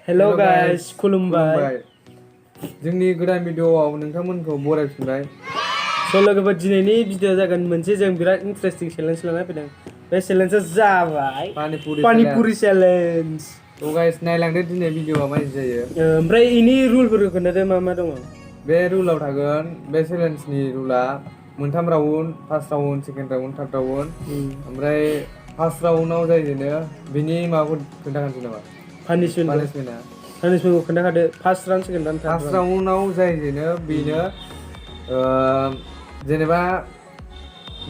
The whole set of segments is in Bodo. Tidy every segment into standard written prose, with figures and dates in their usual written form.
Hello guys, खुलुमबाय जोंनि गोदान भिडिअआव नोंथांमोनखौ बरायफिनबाय। स' लोगोफोर दिनैनि भिडिअ जागोन मोनसे जों बिराद इन्टारेस्टिं चेलेन्ज लाना फैदों। बे चेलेन्जआ जाबाय पानी पुरी चेलेन्ज। थ' गाइस नायलांदो दिनै भिडिअआ माबायदि जायो। ओमफ्राय इनि रुलफोरखौ खोन्थादो मा दङ। बे रुलाव थागोन बे चेलेन्जनि रुला मोनथाम round, first round, second round, third round. ओमफ्राय फार्स्ट राउन्डआव जाय जेनो बिनि माबाखौ खोन्थाखानोसै नामा? पानिशमेन्टखौ खोन्थाखादो। First round, second round, third first राउन्डआव जाय जेनो बेनो जेनेबा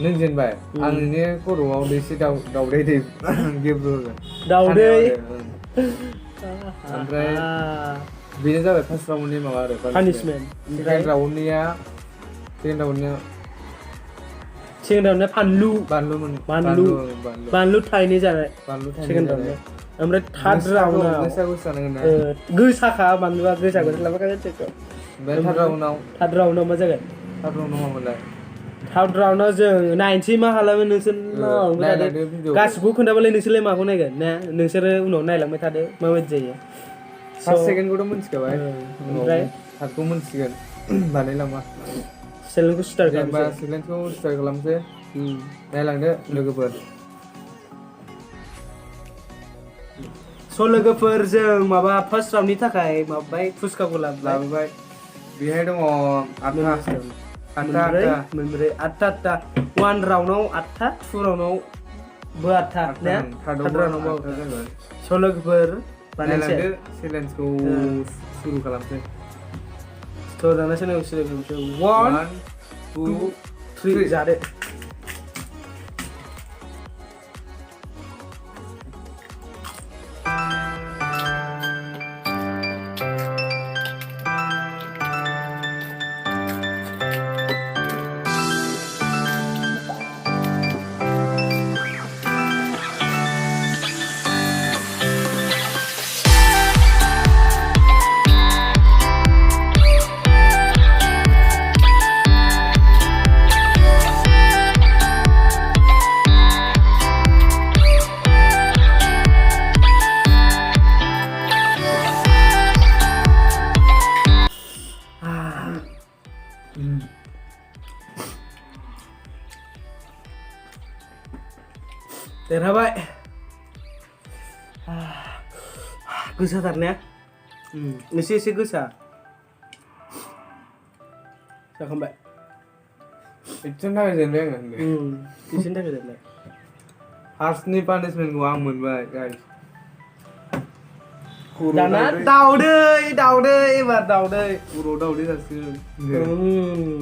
नों जेनबाय आं नोंनि खर'आव दैसे दावदै गेब्रु होगोन। दावदै ओमफ्राय बेनो जाबाय फार्स्ट राउन्डनि माबा आरो पानिशमेन्ट। सेकेन्ड राउन्डनिया बानलु थाइनै जानाय सेकेन्ड राउन्डआव। ओमफ्राय थार्ड राउन्डआव गोसाखा बानलुआ गोसाखौ लाबोखागोन चेकआव। थार्ड राउन्डआव मा जागोन? थार्ड राउन्डआव जों नायनोसै मा खालामो नोंसोरनाव गासिबो खोन्थाबालाय नोंसोरलाय माखौ नायगोन ना नोंसोरो उनाव नायलांबाय थादो माबायदि जायो। फार्स्ट सेकेन्डखौथ' मिथिखाबाय ओमफ्राय थार्डखौ मिथिगोन बानायलांबा। चेलेन्जखौ स्टार्ट खालामसै नायलांदो लोगोफोर। स' लोगोफोर जों माबा फार्स्ट राउन्डनि थाखाय माबाबाय फुसखाखौ लाबोबाय। बेहाय दङ मोनब्रै आठथा वान राउन्डआव 8था, टु राउन्डआवबो 8था ना थार्ड राउन्डआवबो 8था। स' लोगोफोर नायलांदो चेलेन्जखौ सुरु खालामसै। थ' दाना चेलेन्जखौ सुरु खालामसै। 1 2 3 जादो। देरहाबाय। गोसाथार ने? एसे गोसा जाखांबाय। एसेनि थाखाय जेनबाय आङो। एसेनि थाखाय जेनबाय। फार्स्टनि पानिशमेन्टखौ आं मोनबाय गाइस। दाना दावदै एबार दावदै खर'आव दावदै जासिगोन।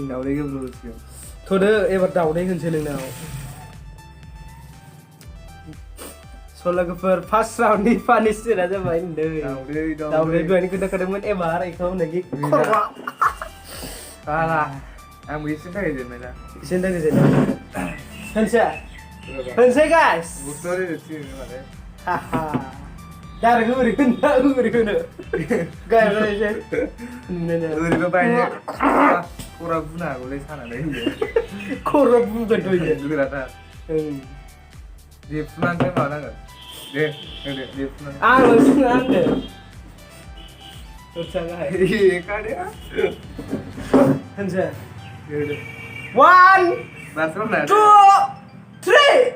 दावदै गेब्रु होसिगोन। थ'दो एबार दावदै होनसै नोंनाव। स' लोगोफोर फार्स्ट राउन्डनि पानिशमेन्टआ जाबाय दावदै दहायनो खोन्थाखादोंमोन एबार बेखौ होननायखि खर'आ। आंबो एसेनि थाखाय जेनबाय दा। एसेनि थाखाय जेनबाय होनसै गाइस। डाइरेक्ट ओरै होनो ओरैबो बायनो खरा बुनो हागौलै सानालै। खरा बुगोनथ' इयो गोराथार। देफुनानैसो माबानांगोन। दे होदो देफुनानै। आंल'सो होनदो। होनसै 1 2 3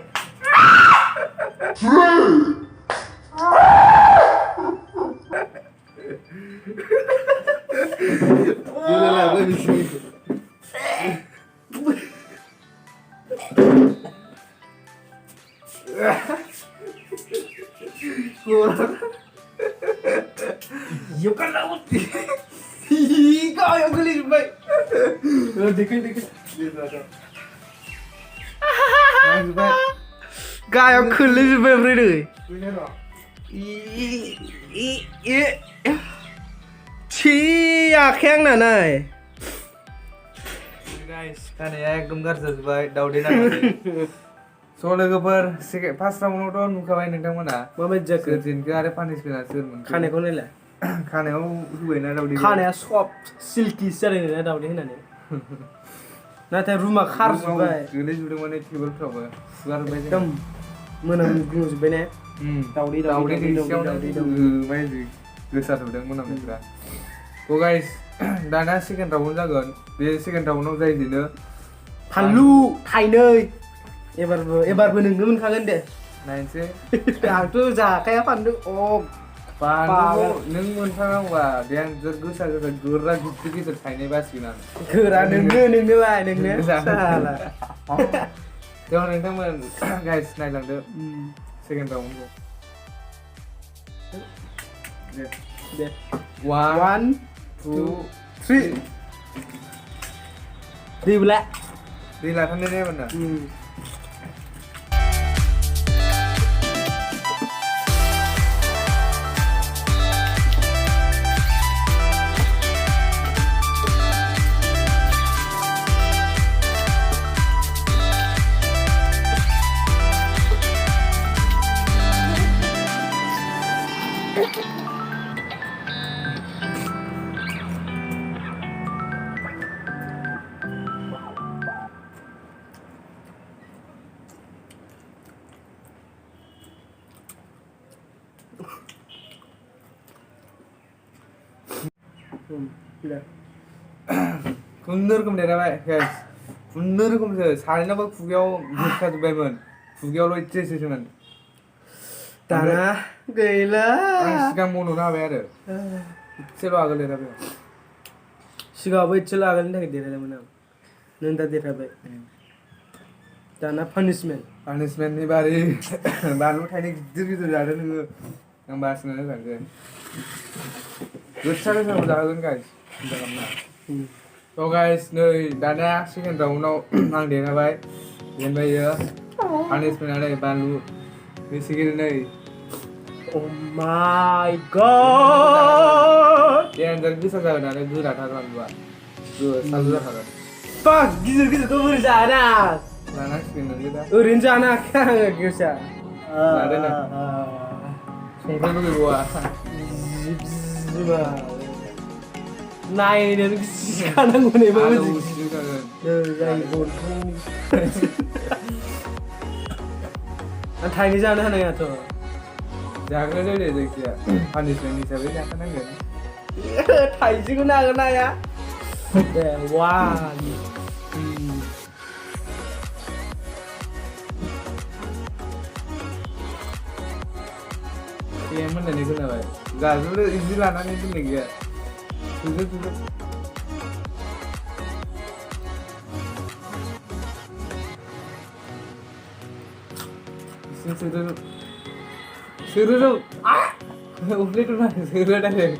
Yo kan laut. Kau yang geli baik. Dikit. Kau geli baik beri. Cia keng nanai. Guys, खानाया एकदम गाज्रि जाजोब्बाय दावदै नांनानै। स' लोगोफोर फार्स्ट राउन्डआवथ' नुखाबाय नोंथांमोना माबायदि जाखो जेनखो आरो पानिशमेन्टआ सोर मोनखो। खानायखौ नायलाय। खानायाव होबायना दावदै। खानाया सफ्ट सिल्किसो जादों ना दावदै होनानै। नाथाय रुमा खारजोब्बाय। गोलैजोबदों माने टेबोलफ्रावबो सुगारजोब्बाय एकदम मोनामजोब्बाय ने? दावदै गोसारजोबदों मोनामनायफ्रा गाइस दाना सेकेन्ड राउन्ड जागोन बे सेकेन्ड राउन्डआव जायदिनो फानलु थाइनै एबारबो नोंनो मोनखागोन दे नायनोसै आंथ' जाखाया फानलु बानलुखौ नों मोनथाराबा दे आं गोसा गोरा गिदिर थाइनै बासिगोन आं गोरा नोंनोलाय साला बेयाव नोंथांमोन गाइस नायलांदो सेकेन्ड राउन्डखौ दे 1 2 3 दै लाथारनाय जायामोन ना खुनुरुखुम देरहाबाय गाइस खुनुरुखुमसो सानैनाबो खुगायाव गोखाजोब्बायमोन खुगायावल' एसेसोमोन दाना गैला आं सिगां बन'नो हाबाय आरो एसेल' आगोल देरहाबाय सिगाङावबो एसेल' आगोलनि थाखाय देरहादोंमोन आं नों दा देरहाबाय दाना पानिसमेन्टनि बारै बानलु थाइनै गिदिर जादों नोङो आं बासिनानै होलांसै गोसा जाहोगोन गाइस गाइस नै दाना सेकेन्ड राउन्डआव आं देरहाबाय जेनबाय पानिसमेन्टआ नै बानलु बेसिकेलि नै Oh my god! देन्जार गोसा जागोन आरो गोराथार बानलुआ सालु जाखागोन fuck गिदिरखौ बोरै जाना लानांसिगोन नोंबो दा ओरैनो जानो हाखाया आङो गोसा लादो नों संख्रि लुगैबावा नायनो सिखानांगौ नै आलौ सिखागोन जायो आं थाइनै जानो हानायाथ' जाग्रा दे जायखिया पानिसमेन्ट हिसाबै जाखानांगोन थाइसेखौ नागोन नाया दे 1 2 मोननानै खोनाबाय जाजोबदो इदि लानानै दोननाय गैया थुदो Suruh udah tuh lah, suruh dah deh.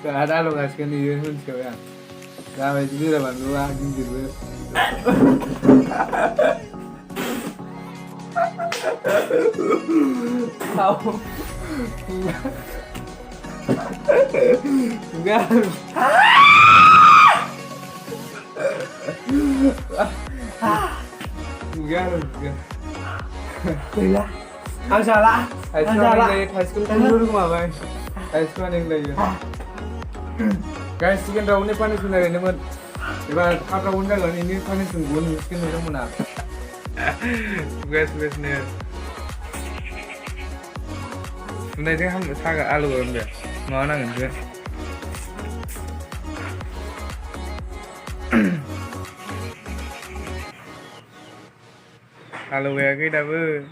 Ada lo kasih kan dia pun siapa? Gak baik juga lah bantu lah gitu. Tahu? Enggak. Enggak. Gila. Ang salah. Ang salah. High school dulu kemana? High school yang lagi. Guys, chicken round ini panis benar ini mah. Coba kata unda kan ini panis sungguh miskin itu mana? Guys nih. Sebenarnya ham saga alu kan dia. Mana kan dia? Halo ya kita bu.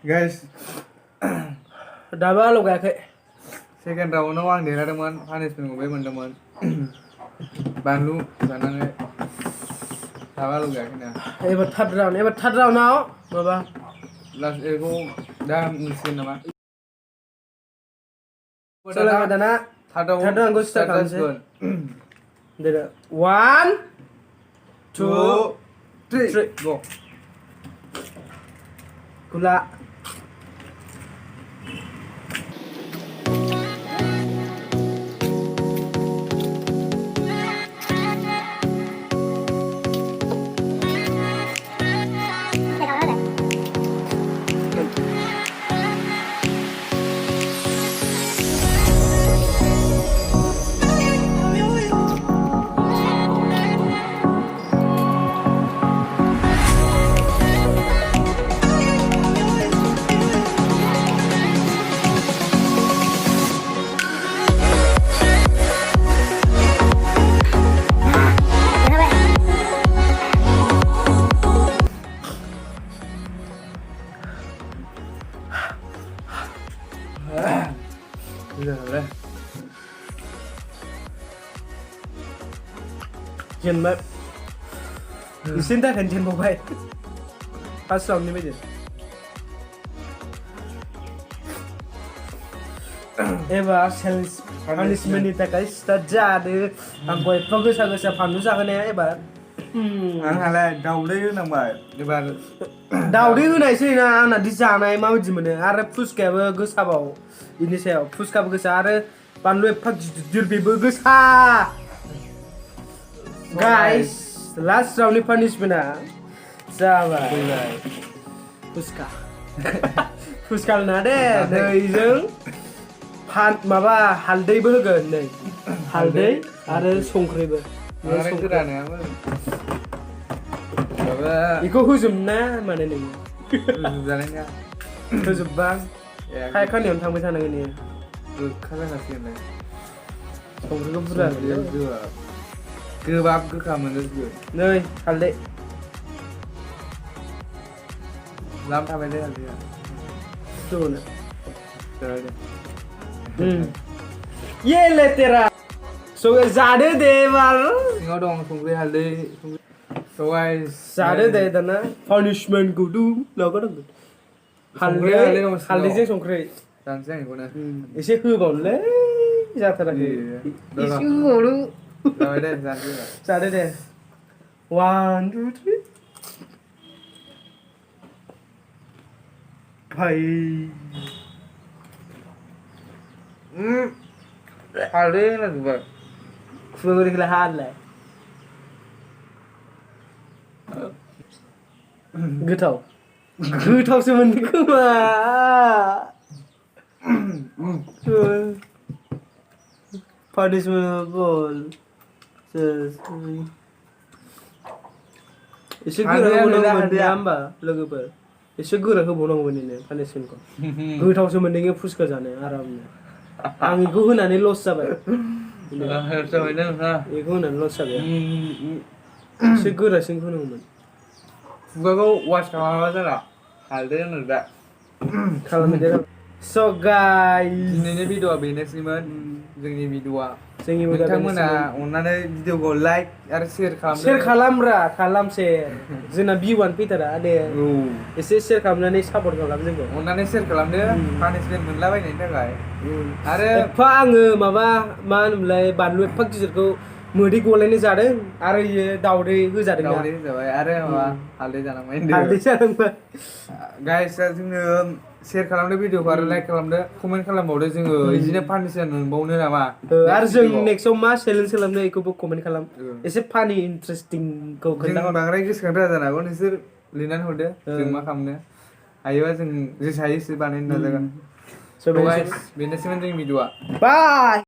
Guys, udah balu kayak second round awang dia teman, punishment gue teman. Banlu sananya. Udah balu kayak kena. third round now, baba. Last ego dah mesin nama. Soalnya dana third round gue start kan sih. Dada 1 2 3 go. Gula. जेनबाय एसेनि थाखायनो जेनबावबाय फार्स्ट राउन्डनि बायदि एबार चेलेन्ज पानिशमेन्टनि थाखाय स्टार्ट जादो आंखौ एफा गोसा फानलु जाहोनाया एबार आंहालाय दाउदै होनांबाय एबार दाउदै होनायसै ना आंना दि जानाय माबायदि मोनो आरो फुसकायाबो गोसाबाव बिनि सायाव फुसकाबो गोसा आरो बानलु एफा गिदिर बेबो गोसा गाइस लास्ट राउन्डनि पानिशमेन्टआ जाबाय फुसका ना दे दैजों माबा हालदैबो होगोन नै हालदै आरो संख्रिबो बेखौ होजोबना माने नोङो होजोबबा खाय खानायावनो थांबाय थानांगोन नोङो गोखा जाखासिगोन संख्रिखौ बुरजा गोबाब गोखा मोनो नै हालदै लाम थाबाय दे हालदैया ये ले तेरा सो जादो दे बार सिङाव दं संख्रि हालदै जादो दे दाना पानिशमेन्ट गुदु लागानांगोन हालदैजों संख्रि जानोसै आं बेखौनो एसे होबावनोलै जाथाराखै एसे होबावनो जाबाय दे जादो दे 1 2 3 भाई हालदै होनांजोबबाय खुगायाव ओरैखौलाय हालाय गोथावसो मोनदों खोमा पानिशमेन्ट बल एसे गोरा होबावनांगौमोन होमबा लोगोफोर एसे गोरा होबावनांगौमोन नोङो पानिशमेन्टखौ गोथावसो मोनदों फुसका जानो आरामनो आं बेखौ होनानै लस जाबाय बेखौ होनानै लस जाबाय एसे गोरासिन होनांगौमोन खुगाखौ वास खालामाबा जाला हालदै होनो दा खालामदो स' गाइस दिनैनि भिडिअआ बेनोसैमोन जोंनि भिडिअआ नोंथांमोना अननानै भिडिअखौ लाइक आरो शेयार खालाम जोंना भिउआनो फैथारा दे एसे शेयार खालामनानै सापर्ट खालाम जोंखौ अननानै शेयार खालामदो पानिशमेन्ट मोनलाबायनायनि थाखाय आरो एफा आङो माबा मा होनोमोनलाय बानलु एफा गिदिरखौ मोदै गलायनो जादों आरो इयो दाउदै होजादों दाउदै होजाबाय आरो माबा हालदै जानांबाय गाइस जोङो शेयार खालामदो भिडिअखौ आरो लाइक खालामदो कमेन्ट खालामबावदो जोङो बिदिनो पानिशमेन्ट मोनबावनो नामा आरो जों नेक्स्टआव मा चेलेन्ज खालामनो बेखौबो कमेन्ट खालाम एसे फानि इन्टारेस्टिंखौ खोन्था बांद्राय गोसोखांथारा जानो हागौ नोंसोर लिरनानै हरदो जों मा खालामनो हायोबा जों जेसे हायो एसे बानायनो नाजागोन बेनोसैमोन जोंनि भिडिअआ बाय